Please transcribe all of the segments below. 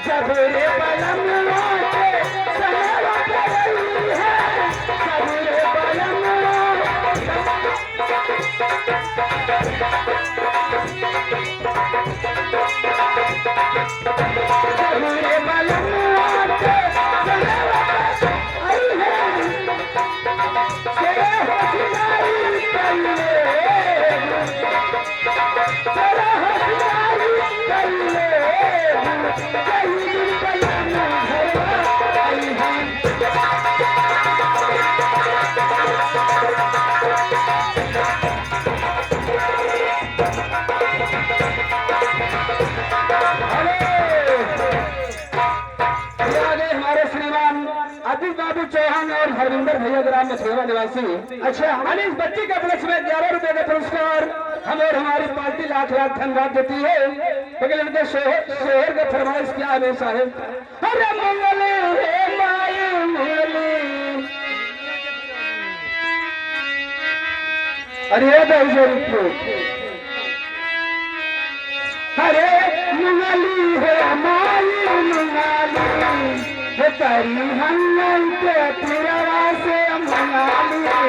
जब रे बलम के सनवा करई है, जब रे बलम अजीत बाबू चौहान और हरविंदर भैया ग्राम में सेवा निवासी। अच्छा, हमारे इस बच्चे के उपलक्ष्य में 11 रुपए का पुरस्कार हम और हमारी पार्टी लाख लाख धन्यवाद देती है। लेकिन इनके शोहर का फरमाइश क्या है साहेब? अरे मंगले हे माई मंगले, अरे अरे मंगली है माई मंगली, हे तारी हन्नन के तिरवा से मंगाली।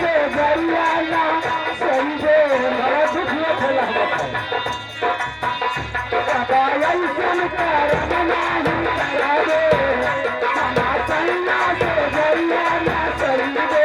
से गरियाला संजो बड़ा दुख में फैला हुआ था। सुन कर नहीं करा दे, सन्ना से गरियाला संजो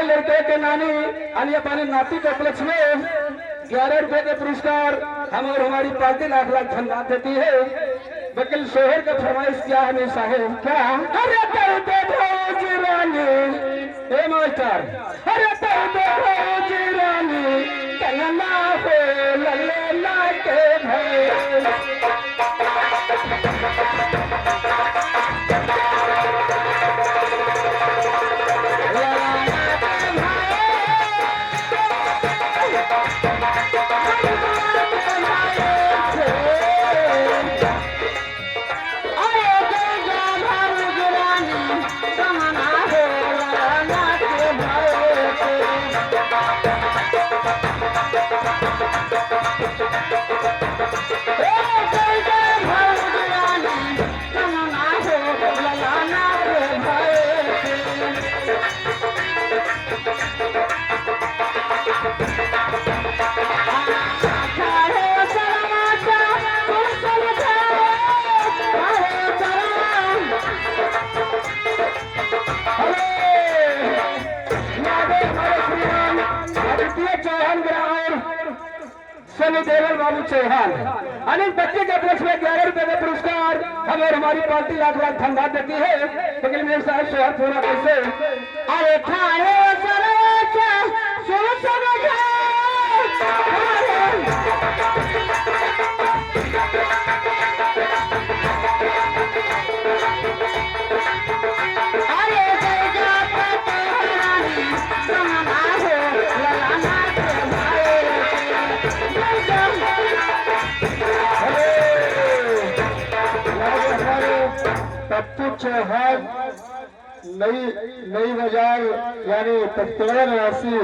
लड़के के नानी आणि अपने नाती के उपलक्ष्य में 11 रुपए के पुरस्कार हम और हमारी पार्टी लाख लाख धन्यवाद देती है। वकील शोहर का फरमाइश क्या है मेरे साहेब? क्या? अरे भौज रानी, ए मास्टर, अरे भौज रानी चलना हो लल्ला के भय। देवल बाबू चौहान अनिल बच्चे के उपलक्ष्य में 11 रुपए का पुरस्कार हम और हमारी पार्टी लाख लाख धन्यवाद देती है। लेकिन मेरे साहब शोहर पूरा कैसे? अरे खाए पप्पू चौहान नई नई बाजार यानी पचतड़ा निवासी,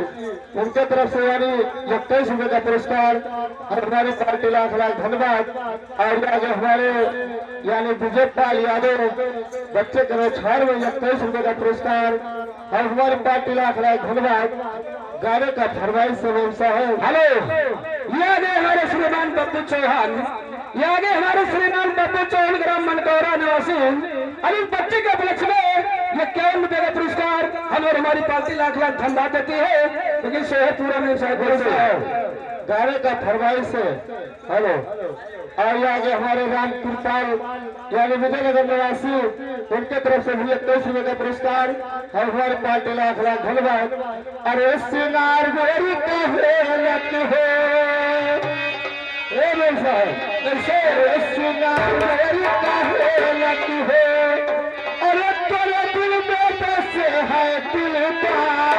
उनके तरफ से यानी 21 रुपए का पुरस्कार और हमारी पार्टी लाख लाख धन्यवाद। और आगे हमारे यानी विजय पाल यादव बच्चे करो 6 में 21 रुपए का पुरस्कार और हमारी पार्टी लाख लाख धन्यवाद। गाने का फरमाइश से व्यवसाय है। हेलो, ये आगे हमारे श्रीमान पप्पू चौहान, ये आगे हमारे श्रीमान पप्पू चौहान ग्राम मनकौरा निवासी, और इस बच्चे के उपलक्ष्य में ये 51 रुपए का पुरस्कार हम और हमारी पार्टी लाख लाख धन्यवाद देती है। लेकिन शहर पूरा नहीं शायद गाने का फरमाइश से हेलो। और ये आगे हमारे राम कृपाल यानी विजयनगर निवासी, उनके तरफ से भी 21 रुपए का पुरस्कार और हमारी पार्टी लाख लाख धन्यवाद। अरे सिंगार गोरी का हो कैसे सिंगार गोरी का हो, अरे तोरे दिल में बस है दिल पार,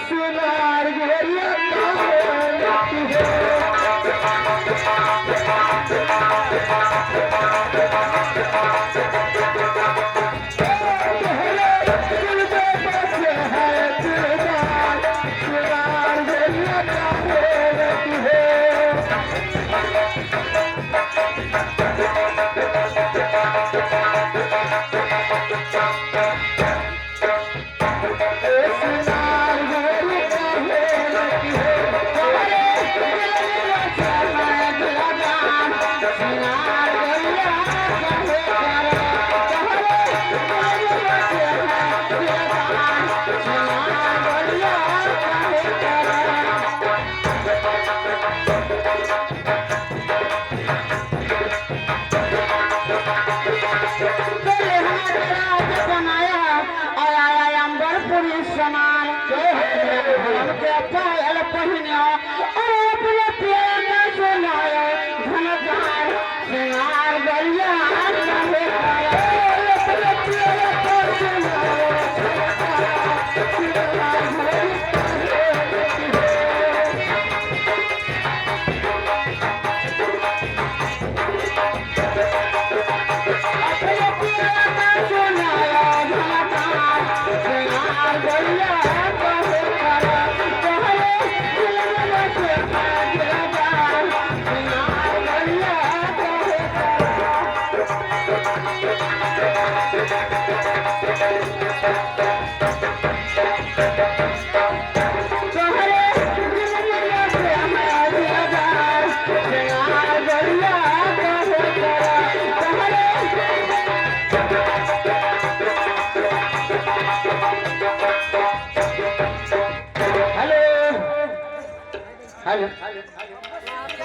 सिंगार गोरी का हो।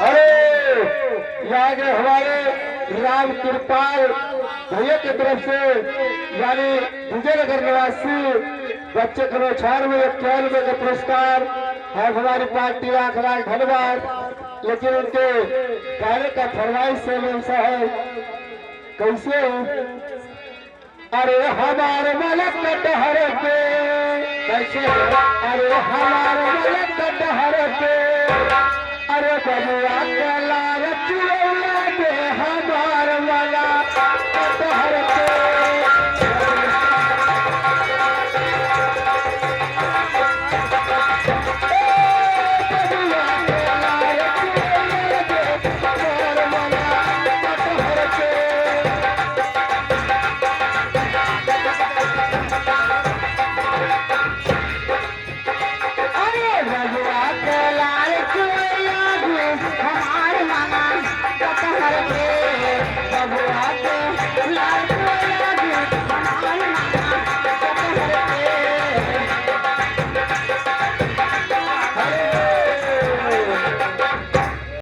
अरे यहाँ के हमारे राम कृपाल भैया की तरफ से यानी विजयनगर निवासी बच्चे करो 4 में 51 रुपए का पुरस्कार है। हमारी पार्टी लाख लाख धन्यवाद। लेकिन उनके गाने का फरमाइश से व्यवसाय है कैसे। अरे हमारे मलक कटहर पे कैसे, अरे हमारे मलक कटहर पे, अरे बबुआ कला